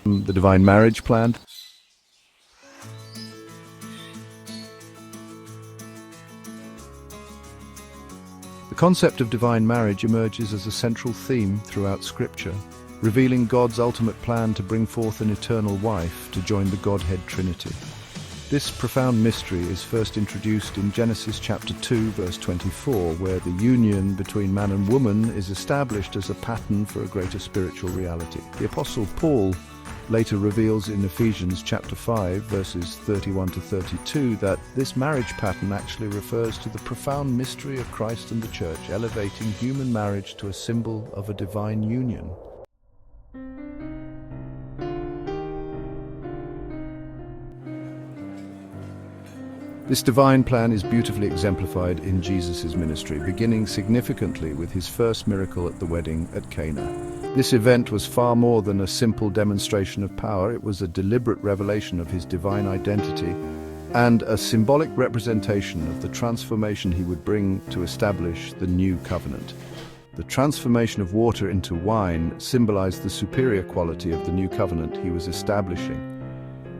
The divine marriage plan. The concept of divine marriage emerges as a central theme throughout Scripture, revealing God's ultimate plan to bring forth an eternal wife to join the Godhead Trinity. This profound mystery is first introduced in Genesis chapter 2, verse 24, where the union between man and woman is established as a pattern for a greater spiritual reality. The Apostle Paul later reveals in Ephesians chapter 5, verses 31 to 32, that this marriage pattern actually refers to the profound mystery of Christ and the Church, elevating human marriage to a symbol of a divine union. This divine plan is beautifully exemplified in Jesus' ministry, beginning significantly with his first miracle at the wedding at Cana. This event was far more than a simple demonstration of power. It was a deliberate revelation of his divine identity and a symbolic representation of the transformation he would bring to establish the new covenant. The transformation of water into wine symbolized the superior quality of the new covenant he was establishing,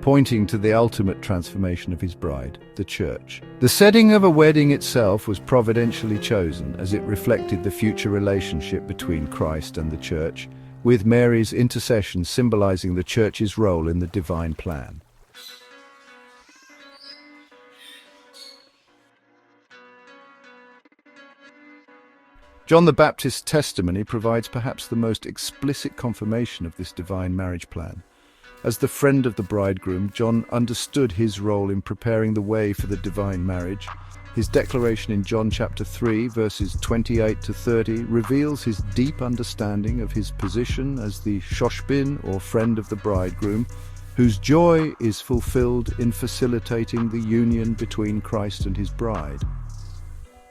pointing to the ultimate transformation of his bride, the Church. The setting of a wedding itself was providentially chosen as it reflected the future relationship between Christ and the Church, with Mary's intercession symbolizing the Church's role in the divine plan. John the Baptist's testimony provides perhaps the most explicit confirmation of this divine marriage plan. As the friend of the bridegroom, John understood his role in preparing the way for the divine marriage. His declaration in John chapter 3, verses 28 to 30, reveals his deep understanding of his position as the shoshbin, or friend of the bridegroom, whose joy is fulfilled in facilitating the union between Christ and his bride.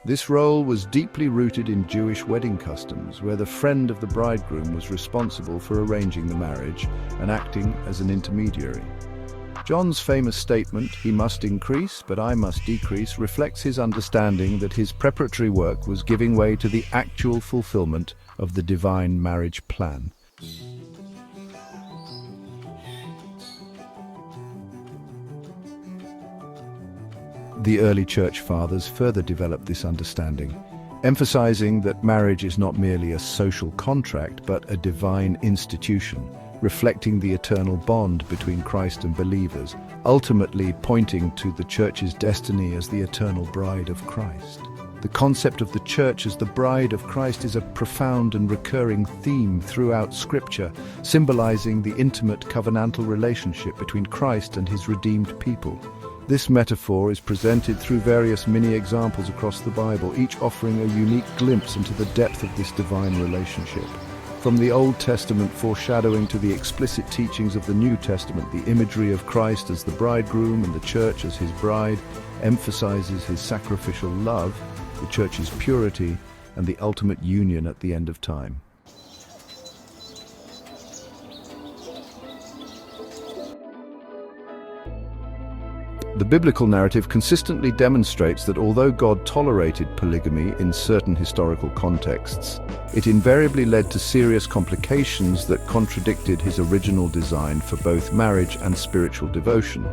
This role was deeply rooted in Jewish wedding customs, where the friend of the bridegroom was responsible for arranging the marriage and acting as an intermediary. John's famous statement, "He must increase, but I must decrease," reflects his understanding that his preparatory work was giving way to the actual fulfillment of the divine marriage plan. The early church fathers further developed this understanding, emphasizing that marriage is not merely a social contract but a divine institution, reflecting the eternal bond between Christ and believers, ultimately pointing to the Church's destiny as the eternal bride of Christ. The concept of the Church as the bride of Christ is a profound and recurring theme throughout Scripture, symbolizing the intimate covenantal relationship between Christ and his redeemed people. This metaphor is presented through various mini-examples across the Bible, each offering a unique glimpse into the depth of this divine relationship. From the Old Testament foreshadowing to the explicit teachings of the New Testament, the imagery of Christ as the bridegroom and the Church as his bride emphasizes his sacrificial love, the Church's purity, and the ultimate union at the end of time. The biblical narrative consistently demonstrates that although God tolerated polygamy in certain historical contexts, it invariably led to serious complications that contradicted his original design for both marriage and spiritual devotion.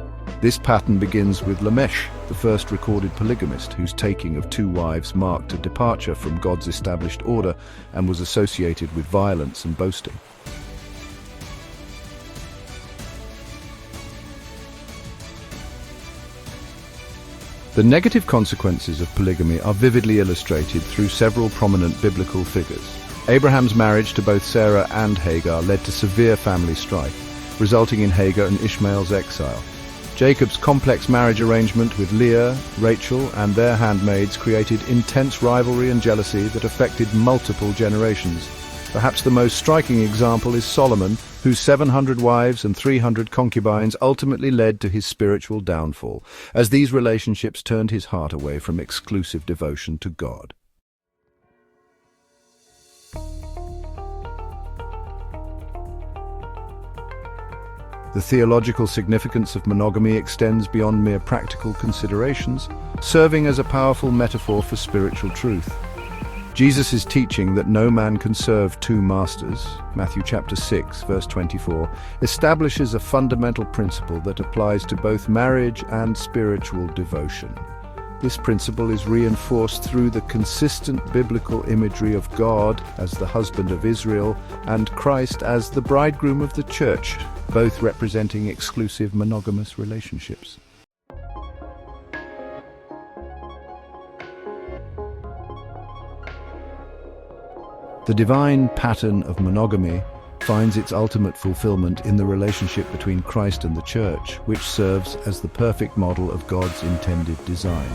This pattern begins with Lamech, the first recorded polygamist, whose taking of 2 wives marked a departure from God's established order and was associated with violence and boasting. The negative consequences of polygamy are vividly illustrated through several prominent biblical figures. Abraham's marriage to both Sarah and Hagar led to severe family strife, resulting in Hagar and Ishmael's exile. Jacob's complex marriage arrangement with Leah, Rachel, and their handmaids created intense rivalry and jealousy that affected multiple generations. Perhaps the most striking example is Solomon, whose 700 wives and 300 concubines ultimately led to his spiritual downfall, as these relationships turned his heart away from exclusive devotion to God. The theological significance of monogamy extends beyond mere practical considerations, serving as a powerful metaphor for spiritual truth. Jesus' teaching that no man can serve two masters, Matthew chapter 6, verse 24, establishes a fundamental principle that applies to both marriage and spiritual devotion. This principle is reinforced through the consistent biblical imagery of God as the husband of Israel and Christ as the bridegroom of the church, both representing exclusive monogamous relationships. The divine pattern of monogamy finds its ultimate fulfillment in the relationship between Christ and the Church, which serves as the perfect model of God's intended design.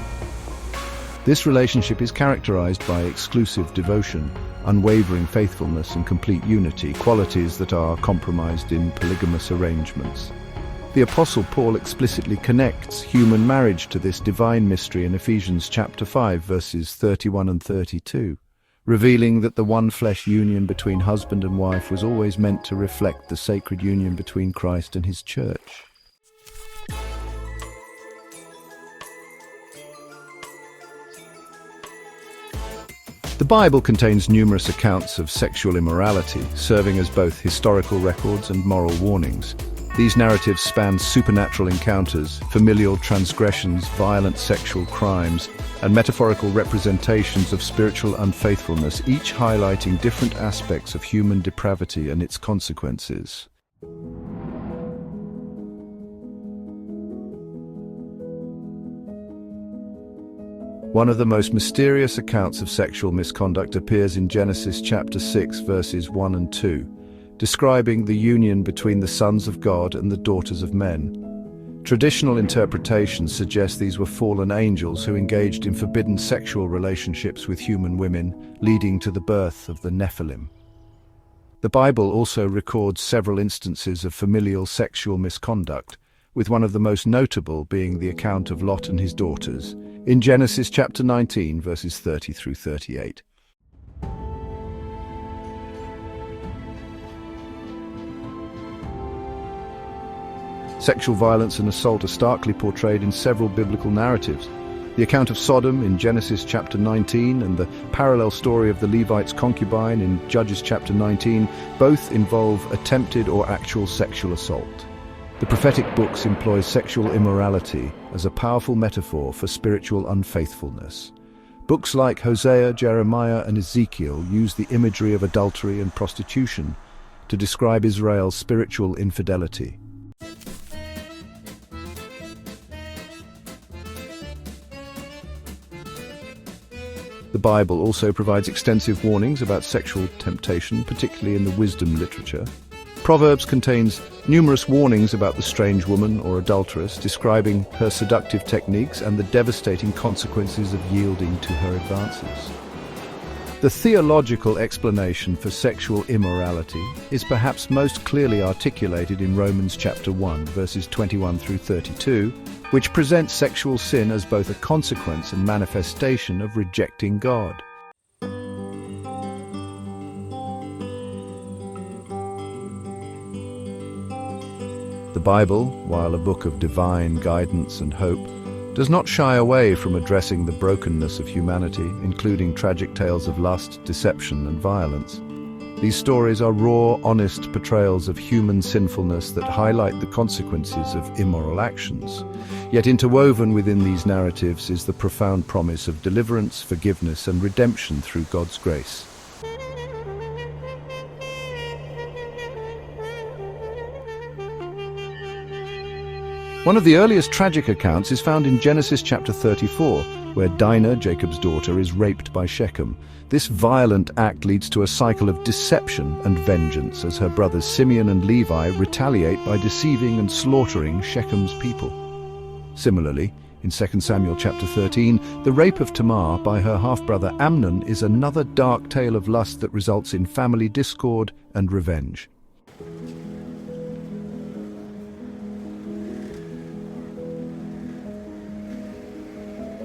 This relationship is characterized by exclusive devotion, unwavering faithfulness, and complete unity, qualities that are compromised in polygamous arrangements. The Apostle Paul explicitly connects human marriage to this divine mystery in Ephesians chapter 5, verses 31 and 32. Revealing that the one-flesh union between husband and wife was always meant to reflect the sacred union between Christ and his church. The Bible contains numerous accounts of sexual immorality, serving as both historical records and moral warnings. These narratives span supernatural encounters, familial transgressions, violent sexual crimes, and metaphorical representations of spiritual unfaithfulness, each highlighting different aspects of human depravity and its consequences. One of the most mysterious accounts of sexual misconduct appears in Genesis chapter 6, verses 1 and 2, describing the union between the sons of God and the daughters of men. Traditional interpretations suggest these were fallen angels who engaged in forbidden sexual relationships with human women, leading to the birth of the Nephilim. The Bible also records several instances of familial sexual misconduct, with one of the most notable being the account of Lot and his daughters, in Genesis chapter 19, verses 30 through 38. Sexual violence and assault are starkly portrayed in several biblical narratives. The account of Sodom in Genesis chapter 19 and the parallel story of the Levite's concubine in Judges chapter 19 both involve attempted or actual sexual assault. The prophetic books employ sexual immorality as a powerful metaphor for spiritual unfaithfulness. Books like Hosea, Jeremiah, and Ezekiel use the imagery of adultery and prostitution to describe Israel's spiritual infidelity. The Bible also provides extensive warnings about sexual temptation, particularly in the wisdom literature. Proverbs contains numerous warnings about the strange woman or adulteress, describing her seductive techniques and the devastating consequences of yielding to her advances. The theological explanation for sexual immorality is perhaps most clearly articulated in Romans chapter 1, verses 21 through 32, which presents sexual sin as both a consequence and manifestation of rejecting God. The Bible, while a book of divine guidance and hope, does not shy away from addressing the brokenness of humanity, including tragic tales of lust, deception, and violence. These stories are raw, honest portrayals of human sinfulness that highlight the consequences of immoral actions. Yet interwoven within these narratives is the profound promise of deliverance, forgiveness, and redemption through God's grace. One of the earliest tragic accounts is found in Genesis chapter 34, where Dinah, Jacob's daughter, is raped by Shechem. This violent act leads to a cycle of deception and vengeance as her brothers Simeon and Levi retaliate by deceiving and slaughtering Shechem's people. Similarly, in 2 Samuel chapter 13, the rape of Tamar by her half-brother Amnon is another dark tale of lust that results in family discord and revenge.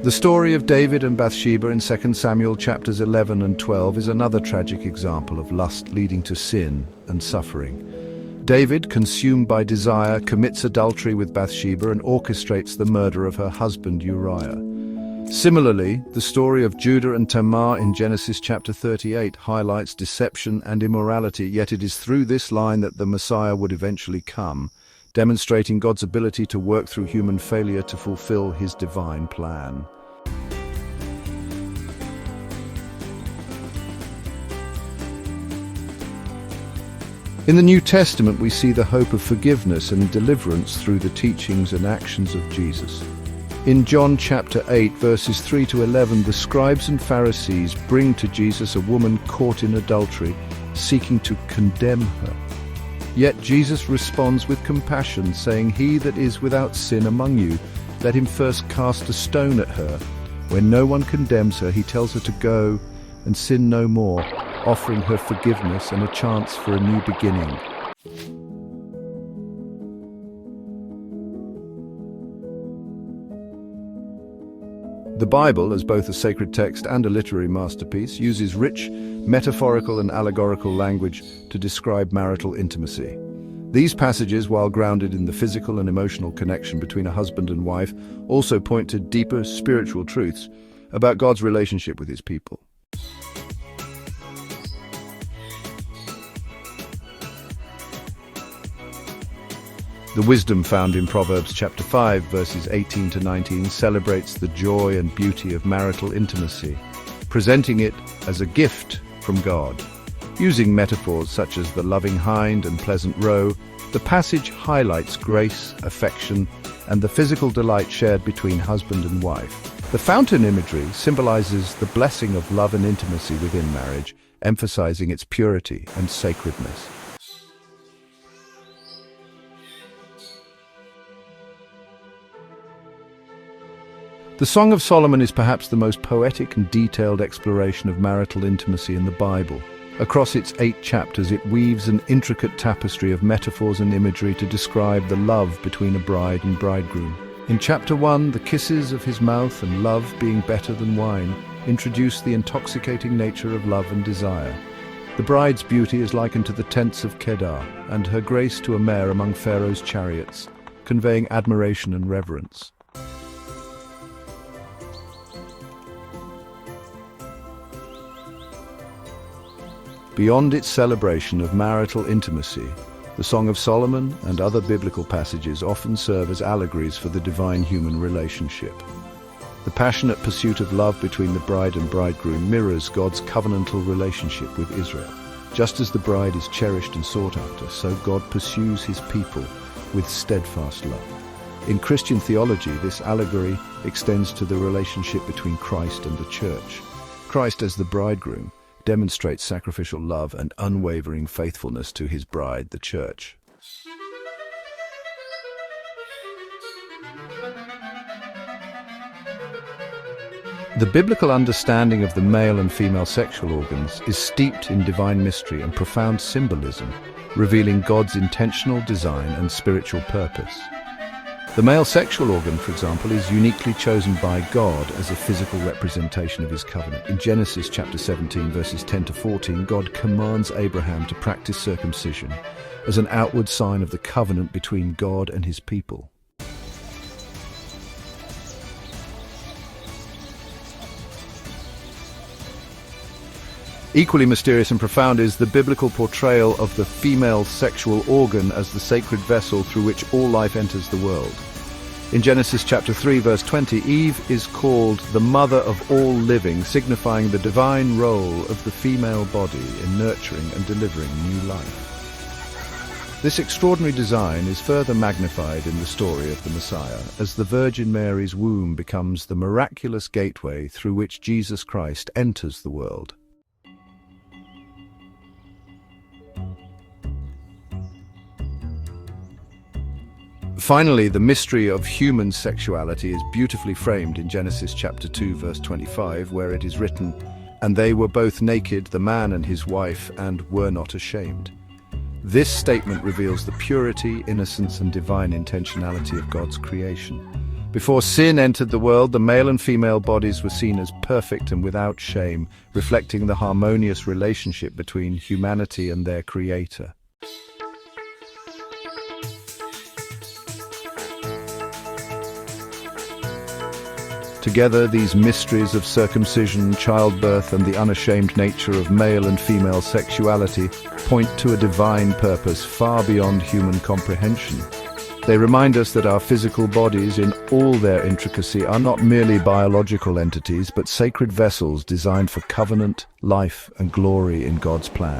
The story of David and Bathsheba in 2 Samuel chapters 11 and 12 is another tragic example of lust leading to sin and suffering. David, consumed by desire, commits adultery with Bathsheba and orchestrates the murder of her husband Uriah. Similarly, the story of Judah and Tamar in Genesis chapter 38 highlights deception and immorality, yet it is through this line that the Messiah would eventually come, demonstrating God's ability to work through human failure to fulfill his divine plan. In the New Testament, we see the hope of forgiveness and deliverance through the teachings and actions of Jesus. In John chapter 8, verses 3 to 11, the scribes and Pharisees bring to Jesus a woman caught in adultery, seeking to condemn her. Yet Jesus responds with compassion, saying, "He that is without sin among you, let him first cast a stone at her." When no one condemns her, he tells her to go and sin no more, offering her forgiveness and a chance for a new beginning. The Bible, as both a sacred text and a literary masterpiece, uses rich, metaphorical and allegorical language to describe marital intimacy. These passages, while grounded in the physical and emotional connection between a husband and wife, also point to deeper spiritual truths about God's relationship with his people. The wisdom found in Proverbs chapter 5, verses 18 to 19 celebrates the joy and beauty of marital intimacy, presenting it as a gift from God. Using metaphors such as the loving hind and pleasant roe, the passage highlights grace, affection, and the physical delight shared between husband and wife. The fountain imagery symbolizes the blessing of love and intimacy within marriage, emphasizing its purity and sacredness. The Song of Solomon is perhaps the most poetic and detailed exploration of marital intimacy in the Bible. Across its 8 chapters, it weaves an intricate tapestry of metaphors and imagery to describe the love between a bride and bridegroom. In chapter 1, the kisses of his mouth and love being better than wine introduce the intoxicating nature of love and desire. The bride's beauty is likened to the tents of Kedar, and her grace to a mare among Pharaoh's chariots, conveying admiration and reverence. Beyond its celebration of marital intimacy, the Song of Solomon and other biblical passages often serve as allegories for the divine human relationship. The passionate pursuit of love between the bride and bridegroom mirrors God's covenantal relationship with Israel. Just as the bride is cherished and sought after, so God pursues his people with steadfast love. In Christian theology, this allegory extends to the relationship between Christ and the church. Christ, as the bridegroom, demonstrates sacrificial love and unwavering faithfulness to his bride, the church. The biblical understanding of the male and female sexual organs is steeped in divine mystery and profound symbolism, revealing God's intentional design and spiritual purpose. The male sexual organ, for example, is uniquely chosen by God as a physical representation of his covenant. In Genesis chapter 17, verses 10 to 14, God commands Abraham to practice circumcision as an outward sign of the covenant between God and his people. Equally mysterious and profound is the biblical portrayal of the female sexual organ as the sacred vessel through which all life enters the world. In Genesis chapter 3, verse 20, Eve is called the mother of all living, signifying the divine role of the female body in nurturing and delivering new life. This extraordinary design is further magnified in the story of the Messiah, as the Virgin Mary's womb becomes the miraculous gateway through which Jesus Christ enters the world. Finally, the mystery of human sexuality is beautifully framed in Genesis chapter 2, verse 25, where it is written, "And they were both naked, the man and his wife, and were not ashamed." This statement reveals the purity, innocence, and divine intentionality of God's creation. Before sin entered the world, the male and female bodies were seen as perfect and without shame, reflecting the harmonious relationship between humanity and their Creator. Together, these mysteries of circumcision, childbirth, and the unashamed nature of male and female sexuality point to a divine purpose far beyond human comprehension. They remind us that our physical bodies, in all their intricacy, are not merely biological entities, but sacred vessels designed for covenant, life, and glory in God's plan.